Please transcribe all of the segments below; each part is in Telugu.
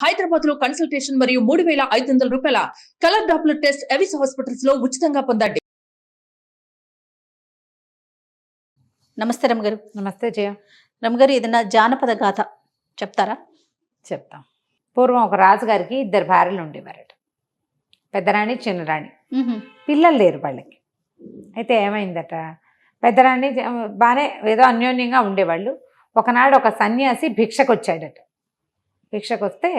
హైదరాబాద్ లో కన్సల్టేషన్ మరియు 3,500 రూపాయల colour Doppler test Avis hospitals లో ఉచితంగా పొందండి. నమస్తే రమగారు. నమస్తే జయ. రమగారు, ఏదైనా జానపద గాథ చెప్తారా? చెప్తాం. పూర్వం ఒక రాజుగారికి 2 భార్యలు ఉండేవారట, పెద్దరాణి చిన్నరాణి. పిల్లలు లేరు వాళ్ళకి. అయితే ఏమైందట, పెద్దరాణి బాగానే ఏదో అన్యోన్యంగా ఉండేవాళ్ళు. ఒకనాడు ఒక సన్యాసి భిక్షకు వచ్చాడట. భిక్షకు వస్తే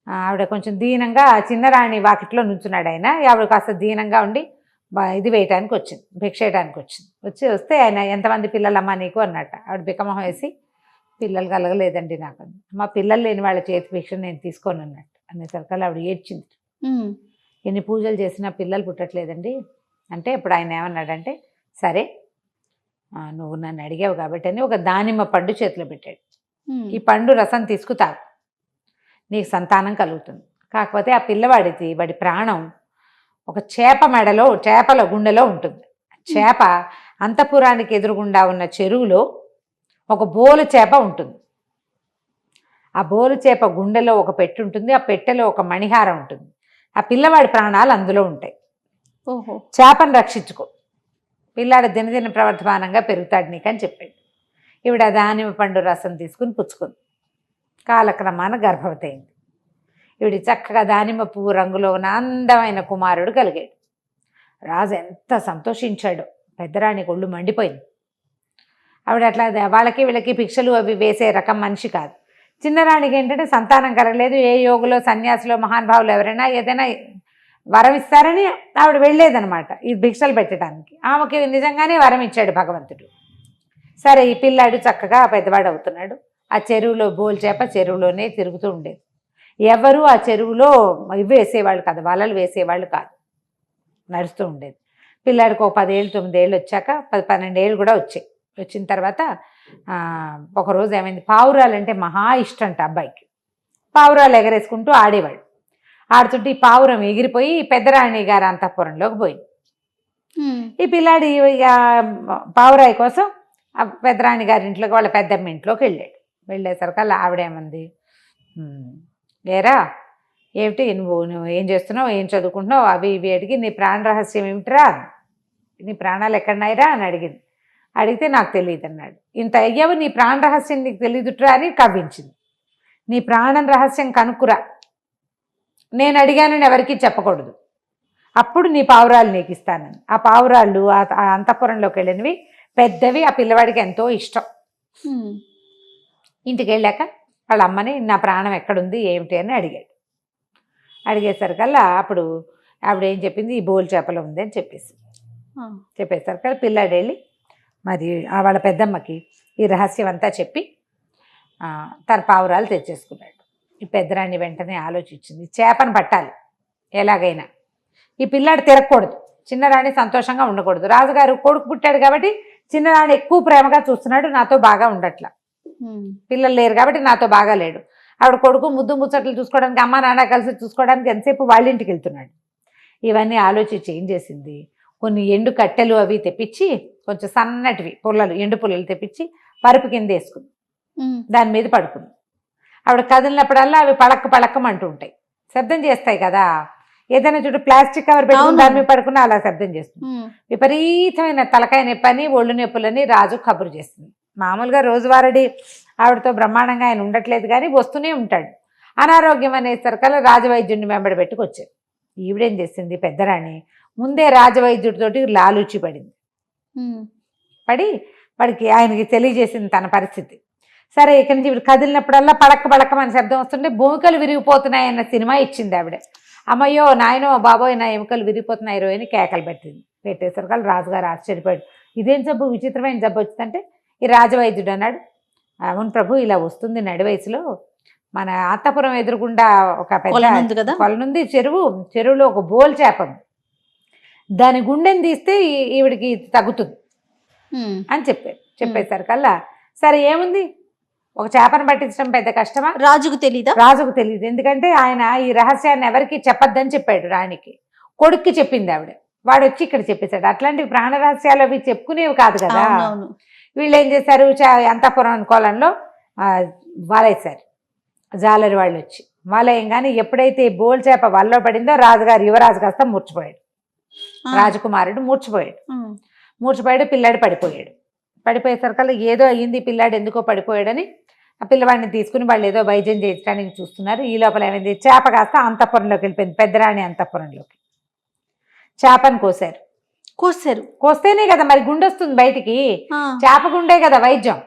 ఆవిడ కొంచెం దీనంగా, చిన్నరాణి వాకిట్లో నుంచున్నాడు ఆయన. ఆవిడ కాస్త దీనంగా ఉండి ఇది వేయటానికి వచ్చింది, భిక్ష వేయడానికి వస్తే ఆయన ఎంతమంది పిల్లలమ్మా నీకు అన్నట్ట. ఆవిడ బికమొహం వేసి, పిల్లలు కలగలేదండి నాకు. మా పిల్లలు లేని వాళ్ళ చేతి భిక్ష నేను తీసుకోను అన్నట్టు. అనేసరికి ఆవిడ ఏడ్చింది. ఎన్ని పూజలు చేసినా పిల్లలు పుట్టట్లేదండి అంటే, ఇప్పుడు ఆయన ఏమన్నాడంటే, సరే నువ్వు నన్ను అడిగావు కాబట్టి అని ఒక దానిమ్మ పండు చేతిలో పెట్టాడు. ఈ పండు రసం తీసుకుతావు, నీకు సంతానం కలుగుతుంది. కాకపోతే ఆ పిల్లవాడికి వాడి ప్రాణం ఒక చేప మెడలో, చేపల గుండెలో ఉంటుంది. చేప అంతఃపురానికి ఎదురుగుండా ఉన్న చెరువులో ఒక బోలు చేప ఉంటుంది. ఆ బోలు చేప గుండెలో ఒక పెట్టె ఉంటుంది, ఆ పెట్టెలో ఒక మణిహారం ఉంటుంది. ఆ పిల్లవాడి ప్రాణాలు అందులో ఉంటాయి. చేపను రక్షించుకో, పిల్లాడు దినదిన ప్రవర్ధమానంగా పెరుగుతాడు నీకని చెప్పాడు. ఈవిడ దానిమ్మ పండు రసం తీసుకుని పుచ్చుకుంది. కాలక్రమాన గర్భవతి అయింది. ఈవిడ చక్కగా దానిమ్మ పువ్వు రంగులో ఉన్న అందమైన కుమారుడు కలిగాడు. రాజు ఎంత సంతోషించాడో. పెద్దరాణికి ఒళ్ళు మండిపోయింది. ఆవిడ అట్లా వాళ్ళకి వీళ్ళకి భిక్షలు అవి వేసే రకం మనిషి కాదు. చిన్నరాణికి ఏంటంటే సంతానం కలగలేదు. ఏ యోగులో, సన్యాసులో, మహానుభావులు ఎవరైనా ఏదైనా వరం ఇస్తారని ఆవిడ వెళ్ళేదనమాట ఈ భిక్షలు పెట్టడానికి. ఆమెకి నిజంగానే వరం ఇచ్చాడు భగవంతుడు. సరే, ఈ పిల్లాడు చక్కగా పెద్దవాడు అవుతున్నాడు. ఆ చెరువులో బోల్ చేప చెరువులోనే తిరుగుతూ ఉండేది. ఎవరు ఆ చెరువులో ఇవి వేసేవాళ్ళు కాదు, వలలు వేసేవాళ్ళు కాదు, నడుస్తూ ఉండేది. పిల్లాడికి ఒక 10 ఏళ్ళు 9 ఏళ్ళు వచ్చాక 12 ఏళ్ళు కూడా వచ్చాయి. వచ్చిన తర్వాత ఒకరోజు ఏమైంది, పావురాలంటే మహా ఇష్టంట అబ్బాయికి. పావురాలు ఎగరేసుకుంటూ ఆడేవాడు. ఆడుతుంటే ఈ పావురం ఎగిరిపోయి పెద్దరాణి గారి అంతఃపురంలోకి పోయింది. ఈ పిల్లాడి పావురాయి కోసం ఆ పెద్దరాణి గారి ఇంట్లోకి, వాళ్ళ పెద్దమ్మ ఇంట్లోకి వెళ్ళాడు. వెళ్ళేసరికి ఆవిడేమంది, లేరా ఏమిటి నువ్వు ఏం చేస్తున్నావు, ఏం చదువుకుంటున్నావు, అవి ఇవి అడిగి, నీ ప్రాణ రహస్యం ఏమిటిరా, నీ ప్రాణాలు ఎక్కడున్నాయిరా అని అడిగింది. అడిగితే నాకు తెలియదు అన్నాడు. ఇంత అయ్యావు, నీ ప్రాణ రహస్యం నీకు తెలియదుట్రా అని కవ్వించింది. నీ ప్రాణం రహస్యం కనుక్కురా, నేను అడిగానని ఎవరికీ చెప్పకూడదు, అప్పుడు నీ పావురాలు నీకు ఇస్తానని. ఆ పావురాళ్ళు ఆ అంతఃపురంలోకి వెళ్ళినవి పెద్దవి. ఆ పిల్లవాడికి ఎంతో ఇష్టం. ఇంటికి వెళ్ళాక వాళ్ళ అమ్మని నా ప్రాణం ఎక్కడుంది ఏమిటి అని అడిగాడు. అడిగేసరికల్లా అప్పుడు ఆవిడ ఏం చెప్పింది, ఈ బోల్ చేపలో ఉంది అని చెప్పేసరికల్లా పిల్లాడు వెళ్ళి మరి వాళ్ళ పెద్దమ్మకి ఈ రహస్యం అంతా చెప్పి తన పావురాలు తెచ్చేసుకున్నాడు. ఈ పెద్దరాణి వెంటనే ఆలోచించింది, చేపను పట్టాలి ఎలాగైనా, ఈ పిల్లాడు తిరగకూడదు, చిన్నరాణి సంతోషంగా ఉండకూడదు. రాజుగారు కొడుకు పుట్టాడు కాబట్టి చిన్నరాణి ఎక్కువ ప్రేమగా చూస్తున్నాడు, నాతో బాగా ఉండట్లా. పిల్లలు లేరు కాబట్టి నాతో బాగా లేడు. ఆవిడ కొడుకు ముద్దు ముచ్చట్లు చూసుకోవడానికి, అమ్మ నాన్న కలిసి చూసుకోవడానికి ఎంతసేపు వాళ్ళ ఇంటికి వెళ్తున్నాడు. ఇవన్నీ ఆలోచించి ఏం చేసింది, కొన్ని ఎండు కట్టెలు అవి తెప్పించి, కొంచెం సన్నటివి పుల్లలు, ఎండు పుల్లలు తెప్పించి పరుపు కింద వేసుకుంది. దాని మీద పడుకుంది. ఆవిడ కదిలినప్పుడల్లా అవి పళక్కమంటూ ఉంటాయి, శబ్దం చేస్తాయి కదా. ఏదైనా చూడు ప్లాస్టిక్ కవర్ పెట్టుకుని దాని మీద పడుకున్నా అలా శబ్దం చేస్తుంది. విపరీతమైన తలకాయ నొప్పని, ఒళ్ళు నొప్పులని రాజు కబురు చేస్తుంది. మామూలుగా రోజువారీ ఆవిడతో బ్రహ్మాండంగా ఆయన ఉండట్లేదు కానీ వస్తూనే ఉంటాడు. అనారోగ్యం అనేసరికల్లా రాజవైద్యుడిని వెంబడి పెట్టుకొచ్చాడు. ఈవిడేం చేసింది, పెద్దరాణి ముందే రాజవైద్యుడితోటి లాలూచి పడింది. పడి వాడికి ఆయనకి తెలియజేసింది తన పరిస్థితి. సరే, ఇక్కడి నుంచి కదిలినప్పుడల్లా పళక్కమని శబ్దం వస్తుంటే భూమికలు విరిగిపోతున్నాయన్న సినిమా ఇచ్చింది ఆవిడ. అమ్మయ్యో నాయనో బాబోయ్ నా ఎముకలు విరిగిపోతున్నాయి రోయని కేకలు పెట్టేసరికి రాజుగారు ఆశ్చర్యపోయాడు. ఇదేం జబ్బు, విచిత్రమైన జబ్బు వచ్చిందంటే ఈ రాజవైద్యుడు అన్నాడు, అవును ప్రభు, ఇలా వస్తుంది నడి వయసులో. మన అంతఃపురం ఎదురుగుండా ఒక పెద్ద కొలనుంది, చెరువులో ఒక బోల్ చేప ఉంది, దాని గుండెని తీస్తే ఈవిడికి తగ్గుతుంది అని చెప్పేసరికల్లా సరే ఏముంది, ఒక చేపను పట్టించడం పెద్ద కష్టమా? రాజుకు తెలియదు. ఎందుకంటే ఆయన ఈ రహస్యాన్ని ఎవరికి చెప్పొద్దని చెప్పాడు రాణికి. కొడుక్కి చెప్పింది ఆవిడ. వాడు వచ్చి ఇక్కడ చెప్పేశాడు. అట్లాంటివి ప్రాణ రహస్యాలు అవి చెప్పుకునేవి కాదు కదా. వీళ్ళు ఏం చేశారు, అంతఃపురం కోలంలో వాలేశారు. జాలరి వాళ్ళు వచ్చి వలయంగానే ఎప్పుడైతే ఈ బోల్ చేప వలలో పడిందో రాజుగారు యువరాజు కాస్త మూర్చిపోయాడు. రాజకుమారుడు మూర్చిపోయాడు. పిల్లాడు పడిపోయాడు. పడిపోయేసరికల్లా ఏదో అయ్యింది, పిల్లాడు ఎందుకో పడిపోయాడని ఆ పిల్లవాడిని తీసుకుని వాళ్ళు ఏదో వైద్యం చేయించడానికి చూస్తున్నారు. ఈ లోపల ఏమైంది, చేప కాస్త అంతఃపురంలోకి వెళ్ళిపోయింది, పెద్దరాణి అంతఃపురంలోకి. చేపను కోస్తేనే కదా మరి గుండె వస్తుంది బయటికి. చేప గుండే కదా వైద్యం.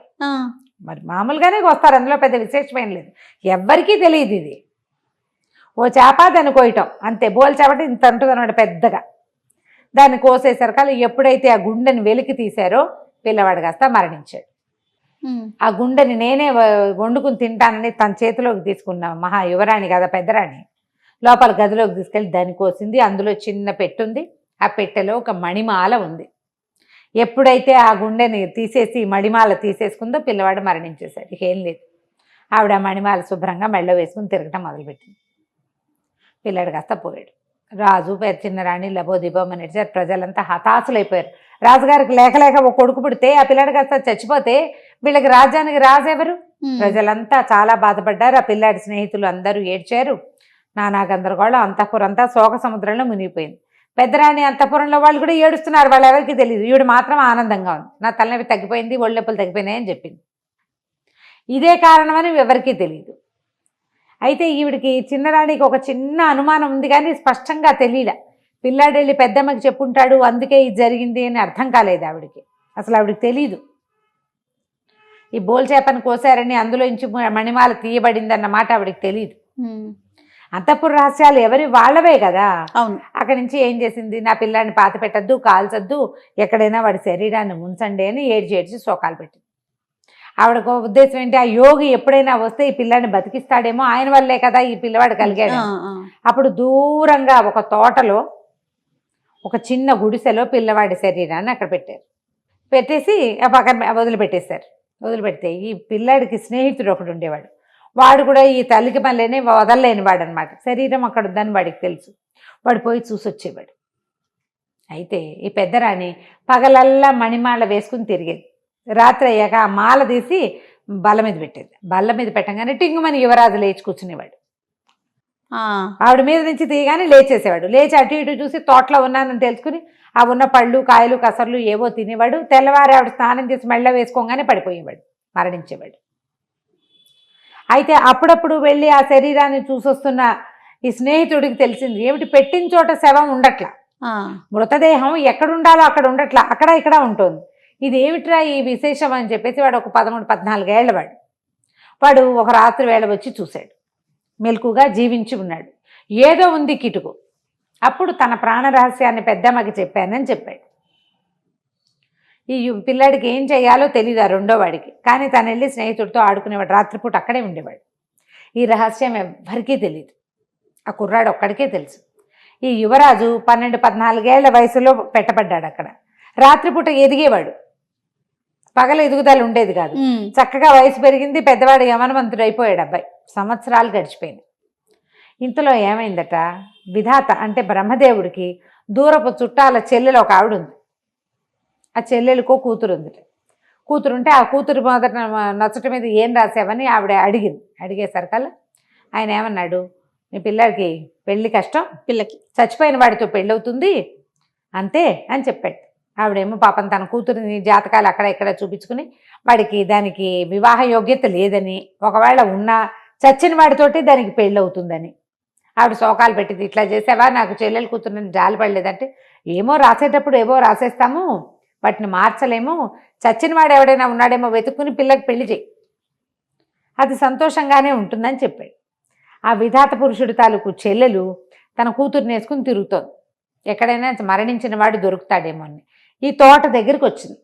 మరి మామూలుగానే కోస్తారు, అందులో పెద్ద విశేషమేం లేదు. ఎవ్వరికీ తెలియదు ఇది. ఓ చేప దాన్ని కోయటం అంతే. బోల్ చేపటి ఇంత ఉంటుంది అనమాట పెద్దగా. దాన్ని కోసేసరికల్లా ఎప్పుడైతే ఆ గుండెని వెలికి తీశారో పిల్లవాడు కాస్త మరణించాడు. ఆ గుండెని నేనే వండుకుని తింటానని తన చేతిలోకి తీసుకున్న మహా యువరాణి కదా పెద్దరాణి, లోపల గదిలోకి తీసుకెళ్ళి దాన్ని కోసింది. అందులో చిన్న పెట్టె ఉంది. ఆ పెట్టెలో ఒక మణిమాల ఉంది. ఎప్పుడైతే ఆ గుండెని తీసేసి మణిమాల తీసేసుకుందో పిల్లవాడు మరణించేశాడు. ఇక ఏం లేదు. ఆవిడ మణిమాల శుభ్రంగా మెళ్ళ వేసుకుని తిరగటం మొదలుపెట్టింది. పిల్లాడు కాస్త పోయాడు. రాజు చిన్న రాణి లబోదిబోమని నడిచారు. ప్రజలంతా హతాశులైపోయారు. రాజుగారికి లేక ఒక కొడుకు పుడితే ఆ పిల్లాడు కాస్త చచ్చిపోతే వీళ్ళకి రాజ్యానికి రాజెవరు? ప్రజలంతా చాలా బాధపడ్డారు. ఆ పిల్లాడి స్నేహితులు అందరూ ఏడ్చారు. నానా గందరగోళం. అంతఃపురంతా శోక సముద్రంలో మునిగిపోయింది. పెద్దరాణి అంతఃపురంలో వాళ్ళు కూడా ఏడుస్తున్నారు. వాళ్ళు ఎవరికి తెలియదు. ఈవిడ మాత్రం ఆనందంగా ఉంది. నా తలనొప్పి తగ్గిపోయింది, ఒళ్ళొప్పులు తగ్గిపోయినాయని చెప్పింది. ఇదే కారణమని ఎవరికీ తెలియదు. అయితే ఈవిడికి చిన్నరాణికి ఒక చిన్న అనుమానం ఉంది, కానీ స్పష్టంగా తెలియలే. పిల్లాడు వెళ్ళి పెద్దమ్మకి చెప్పుంటాడు, అందుకే ఇది జరిగింది అని అర్థం కాలేదు ఆవిడికి. అసలు ఆవిడికి తెలీదు ఈ బోల్ చేపను కోసారని, అందులో ఇంచి మణిమాల తీయబడింది అన్నమాట ఆవిడికి తెలియదు. అంతఃపుర రహస్యాలు ఎవరి వాళ్ళవే కదా. అవును. అక్కడి నుంచి ఏం చేసింది, నా పిల్లాడిని పాత పెట్టద్దు, కాల్చొద్దు, ఎక్కడైనా వాడి శరీరాన్ని ఉంచండి అని ఏడ్చి శోకాలు పెట్టింది. ఆవిడకు ఉద్దేశం ఏంటి, ఆ యోగి ఎప్పుడైనా వస్తే ఈ పిల్లాడిని బతికిస్తాడేమో, ఆయన వల్లే కదా ఈ పిల్లవాడు కలిగాడు. అప్పుడు దూరంగా ఒక తోటలో ఒక చిన్న గుడిసెలో పిల్లవాడి శరీరాన్ని అక్కడ పెట్టారు. పెట్టేసి ఆ పక్కన వదిలిపెడితే ఈ పిల్లాడికి స్నేహితుడు ఒకడు ఉండేవాడు. వాడు కూడా ఈ తల్లికి మళ్ళీనే వదలలేని వాడు అనమాట. శరీరం అక్కడ ఉందని వాడికి తెలుసు. వాడు పోయి చూసొచ్చేవాడు. అయితే ఈ పెద్దరాణి పగలల్లా మణిమాల వేసుకుని తిరిగేది. రాత్రి అయ్యాక ఆ మాల తీసి బల్ల మీద పెట్టేది. బల్ల మీద పెట్టగానే టింగుమని యువరాజు లేచి కూర్చునేవాడు. ఆవిడ మీద నుంచి తీయగానే లేచేసేవాడు. లేచి అటు ఇటు చూసి తోటలో ఉన్నానని తెలుసుకుని ఆ ఉన్న పళ్ళు కాయలు కసర్లు ఏవో తినేవాడు. తెల్లవారి ఆవిడ స్నానం చేసి మెళ్ళ వేసుకోగానే పడిపోయేవాడు, మరణించేవాడు. అయితే అప్పుడప్పుడు వెళ్ళి ఆ శరీరాన్ని చూసొస్తున్న ఈ స్నేహితుడికి తెలిసింది, ఏమిటి పెట్టిన చోట శవం ఉండట్లా, మృతదేహం ఎక్కడుండాలో అక్కడ ఉండట్లా, అక్కడ ఇక్కడ ఉంటుంది. ఇది ఏమిట్రా ఈ విశేషం అని చెప్పేసి వాడు ఒక 13-14 ఏళ్ల వాడు ఒక రాత్రి వేళ వచ్చి చూశాడు. మెలకుగా జీవించి ఉన్నాడు. ఏదో ఉంది కిటుకు. అప్పుడు తన ప్రాణ రహస్యాన్ని పెద్దమ్మకి చెప్పానని చెప్పాడు. ఈ పిల్లాడికి ఏం చేయాలో తెలియదు ఆ రెండో వాడికి. కానీ తను వెళ్ళి స్నేహితుడితో ఆడుకునేవాడు. రాత్రిపూట అక్కడే ఉండేవాడు. ఈ రహస్యం ఎవ్వరికీ తెలియదు. ఆ కుర్రాడు ఒక్కడికే తెలుసు. ఈ యువరాజు 12-14 ఏళ్ల వయసులో పెట్టబడ్డాడు అక్కడ. రాత్రిపూట ఎదిగేవాడు. పగల ఎదుగుదల ఉండేది కాదు. చక్కగా వయసు పెరిగింది. పెద్దవాడు యమనవంతుడు అయిపోయాడు అబ్బాయి. సంవత్సరాలు గడిచిపోయింది. ఇంతలో ఏమైందట, విధాత అంటే బ్రహ్మదేవుడికి దూరపు చుట్టాల చెల్లెలు ఒక ఆవిడ ఉంది. ఆ చెల్లెలకో కూతురు ఉంది. కూతురుంటే ఆ కూతురు మొదట నచ్చట మీద ఏం రాసావని ఆవిడ అడిగింది. అడిగేసరికల్లా ఆయన ఏమన్నాడు, మీ పిల్లడికి పెళ్లి కష్టం, పిల్లకి చచ్చిపోయిన వాడితో పెళ్ళి అవుతుంది అంతే అని చెప్పాడు. ఆవిడేమో పాపం తన కూతురిని జాతకాలు అక్కడ ఇక్కడ చూపించుకుని వాడికి దానికి వివాహ యోగ్యత లేదని, ఒకవేళ ఉన్నా చచ్చిన వాడితోటి దానికి పెళ్ళి అవుతుందని ఆవిడ శోకాలు పెట్టింది. ఇట్లా చేసావా, నాకు చెల్లెలు కూతురుని జాలి పడలేదంటే, ఏమో రాసేటప్పుడు ఏవో రాసేస్తాము, వాటిని మార్చలేము, చచ్చిన వాడు ఎవడైనా ఉన్నాడేమో వెతుక్కుని పిల్లకి పెళ్లి చేయి, అది సంతోషంగానే ఉంటుందని చెప్పాడు. ఆ విధాత పురుషుడి తాలూకు చెల్లెలు తన కూతురుని వేసుకుని తిరుగుతోంది. ఎక్కడైనా మరణించిన వాడు దొరుకుతాడేమో అని. ఈ తోట దగ్గరికి వచ్చింది.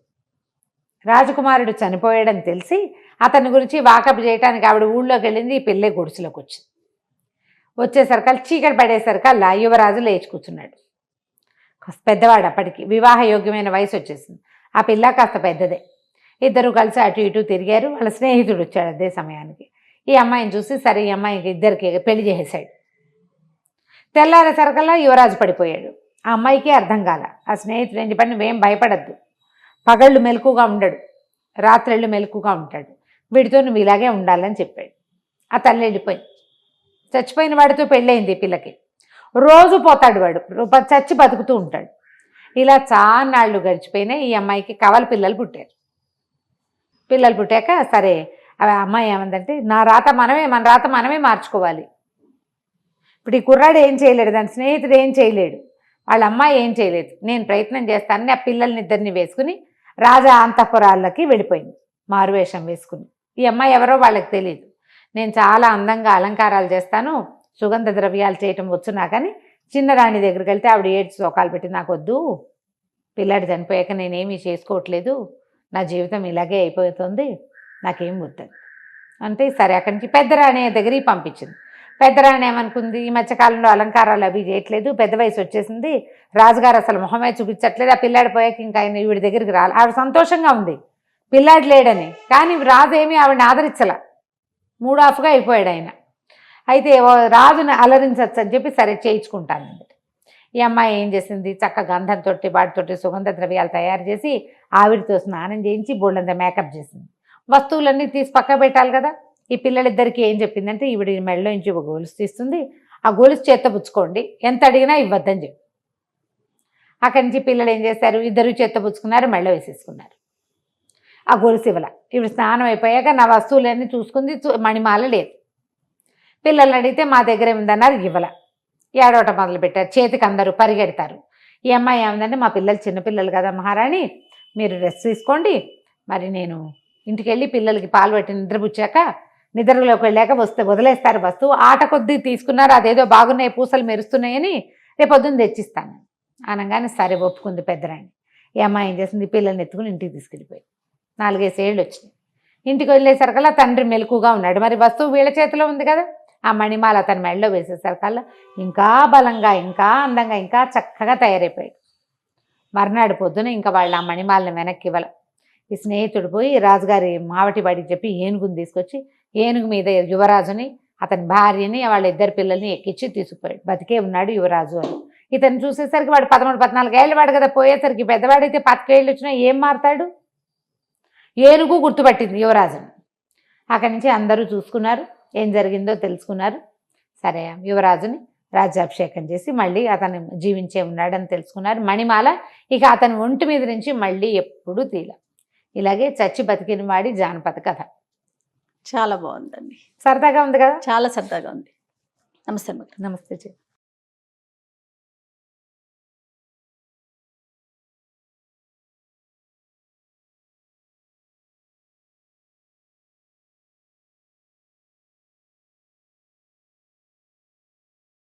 రాజకుమారుడు చనిపోయాడని తెలిసి అతని గురించి వాకప్ చేయడానికి ఆవిడ ఊళ్ళోకి వెళ్ళింది. ఈ పిల్లే గుడిసెలోకి వచ్చింది. వచ్చేసరికల్లా చీకటి పడేసరికల్లా యువరాజు లేచి కూర్చున్నాడు. కాస్త పెద్దవాడు, అప్పటికి వివాహ యోగ్యమైన వయసు వచ్చేసింది. ఆ పిల్ల కాస్త పెద్దదే. ఇద్దరు కలిసి అటు ఇటు తిరిగారు. వాళ్ళ స్నేహితుడు వచ్చాడు అదే సమయానికి. ఈ అమ్మాయిని చూసి సరే ఈ అమ్మాయికి ఇద్దరికి పెళ్లి చేసేసాడు. తెల్లారేసరికల్లా యువరాజు పడిపోయాడు. ఆ అమ్మాయికి అర్థం కాల. ఆ స్నేహితుడు ఏం చెప్పండి, నువ్వేం భయపడద్దు, పగళ్ళు మెలకుగా ఉండడు, రాత్రిళ్ళు మెలకుగా ఉంటాడు, వీడితో నువ్వు ఇలాగే ఉండాలని చెప్పాడు. ఆ తల్లి వెళ్ళిపోయింది. చచ్చిపోయిన వాడితో పెళ్ళయింది ఈ పిల్లకి. రోజు పోతాడు వాడు, చచ్చి బతుకుతూ ఉంటాడు. ఇలా చాన్నాళ్ళు గడిచిపోయినాయి. ఈ అమ్మాయికి కవల పిల్లలు పుట్టారు. పిల్లలు పుట్టాక సరే అమ్మాయి ఏమందంటే మన రాత మనమే మార్చుకోవాలి. ఇప్పుడు ఈ కుర్రాడు ఏం చేయలేడు, దాని స్నేహితుడు ఏం చేయలేడు, వాళ్ళ అమ్మాయి ఏం చేయలేదు. నేను ప్రయత్నం చేస్తానని ఆ పిల్లల్ని ఇద్దరిని వేసుకుని రాజా అంతఃపురాలకి వెళ్ళిపోయింది మారువేషం వేసుకుని. ఈ అమ్మాయి ఎవరో వాళ్ళకి తెలియదు. నేను చాలా అందంగా అలంకారాలు చేస్తాను, సుగంధ ద్రవ్యాలు చేయటం వచ్చు నాకని చిన్నరాణి దగ్గరికి వెళ్తే ఆవిడ ఏడ్చి సోకాలు పెట్టి, నాకు వద్దు, పిల్లాడు చనిపోయాక నేనేమీ చేసుకోవట్లేదు, నా జీవితం ఇలాగే అయిపోతుంది, నాకేం వద్దని అంటే సరే అక్కడి నుంచి పెద్దరాణి దగ్గరికి పంపించింది. పెద్దరాణి ఏమనుకుంది, ఈ మధ్యకాలంలో అలంకారాలు అవి చేయట్లేదు, పెద్ద వయసు వచ్చేసింది, రాజుగారు అసలు మొహమే చూపించట్లేదు, ఆ పిల్లాడి పోయాక ఇంకా ఆయన ఈవిడ దగ్గరికి రాలి. ఆవిడ సంతోషంగా ఉంది పిల్లాడు లేడని, కానీ రాజు ఏమీ ఆవిడని ఆదరించల, మూడాఫ్గా అయిపోయాడు ఆయన. అయితే రాజుని అలరించచ్చు అని చెప్పి సరే చేయించుకుంటాను. ఈ అమ్మాయి ఏం చేసింది, చక్క గంధంతో వాటితోటి సుగంధ ద్రవ్యాలు తయారు చేసి ఆవిరితో స్నానం చేయించి బోళ్ళంతా మేకప్ చేసింది. వస్తువులన్నీ తీసి పక్క పెట్టాలి కదా. ఈ పిల్లలిద్దరికి ఏం చెప్పిందంటే, ఈవిడ మెడలో నుంచి ఒక గొలుసు తీస్తుంది, ఆ గొలుసు చేత్తో పుచ్చుకోండి, ఎంత అడిగినా ఇవ్వద్దని చెప్పి. అక్కడి నుంచి పిల్లలు ఏం చేశారు, ఇద్దరు చేత్తో పుచ్చుకున్నారు, మెడలో వేసేసుకున్నారు. ఆ గొలుసు ఇవ్వాల. ఈవిడ స్నానం అయిపోయాక నా వస్తువులన్నీ చూసుకుంది, మణిమాల లేదు. పిల్లల్ని అడిగితే మా దగ్గర ఏముందన్నారు, ఇవ్వాల. ఏడవటం మొదలుపెట్టారు, చేతికి అందరూ పరిగెడతారు. ఈ అమ్మాయి ఏముందంటే, మా పిల్లలు చిన్నపిల్లలు కదా మహారాణి, మీరు రెస్ట్ తీసుకోండి, మరి నేను ఇంటికి వెళ్ళి పిల్లలకి పాలు పెట్టి నిద్రపుచ్చాక నిద్రలోకి వెళ్ళాక వదిలేస్తారు వస్తువు, ఆట కొద్దీ తీసుకున్నారు, అదేదో బాగున్నాయి పూసలు మెరుస్తున్నాయని రేపొద్దున తెచ్చిస్తాను అనగానే సరే ఒప్పుకుంది పెద్దరాణి. ఈ అమ్మాయి ఏం చేసింది, పిల్లల్ని ఎత్తుకుని ఇంటికి తీసుకెళ్ళిపోయి 4-5 ఏళ్ళు వచ్చినాయి. ఇంటికి వెళ్ళేసరికల్లా తండ్రి మెలకుగా ఉన్నాడు, మరి వస్తువు వీళ్ళ చేతిలో ఉంది కదా. ఆ మణిమాల అతని మెడలో వేసేసరికల్లా ఇంకా బలంగా, ఇంకా అందంగా, ఇంకా చక్కగా తయారైపోయాడు. మర్నాడు పొద్దున ఇంకా వాళ్ళు ఆ మణిమాలని వెనక్కి ఇవ్వాలి. ఈ స్నేహితుడు పోయి రాజుగారి మావటి వాడికి చెప్పి ఏనుగుని తీసుకొచ్చి ఏనుగు మీద యువరాజుని, అతని భార్యని, వాళ్ళ ఇద్దరు పిల్లల్ని ఎక్కించి తీసుకుపోయాడు. బతికే ఉన్నాడు యువరాజు అని. ఇతను చూసేసరికి వాడు 13-14 ఏళ్ళు వాడు కదా, పోయేసరికి పెద్దవాడైతే 25 ఏళ్ళు వచ్చినా ఏం మారుతాడు. ఏనుగు గుర్తుపట్టింది యువరాజుని. అక్కడి నుంచి అందరూ చూసుకున్నారు, ఏం జరిగిందో తెలుసుకున్నారు. సరే యువరాజుని రాజ్యాభిషేకం చేసి మళ్ళీ అతను జీవించే ఉన్నాడని తెలుసుకున్నారు. మణిమాల ఇక అతని ఒంటి మీద నుంచి మళ్ళీ ఎప్పుడూ తీల. ఇలాగే చచ్చి బతికిన వాడి జానపద కథ. చాలా బాగుందండి, సరదాగా ఉంది కదా. చాలా సరదాగా ఉంది. నమస్తే. నమస్తే.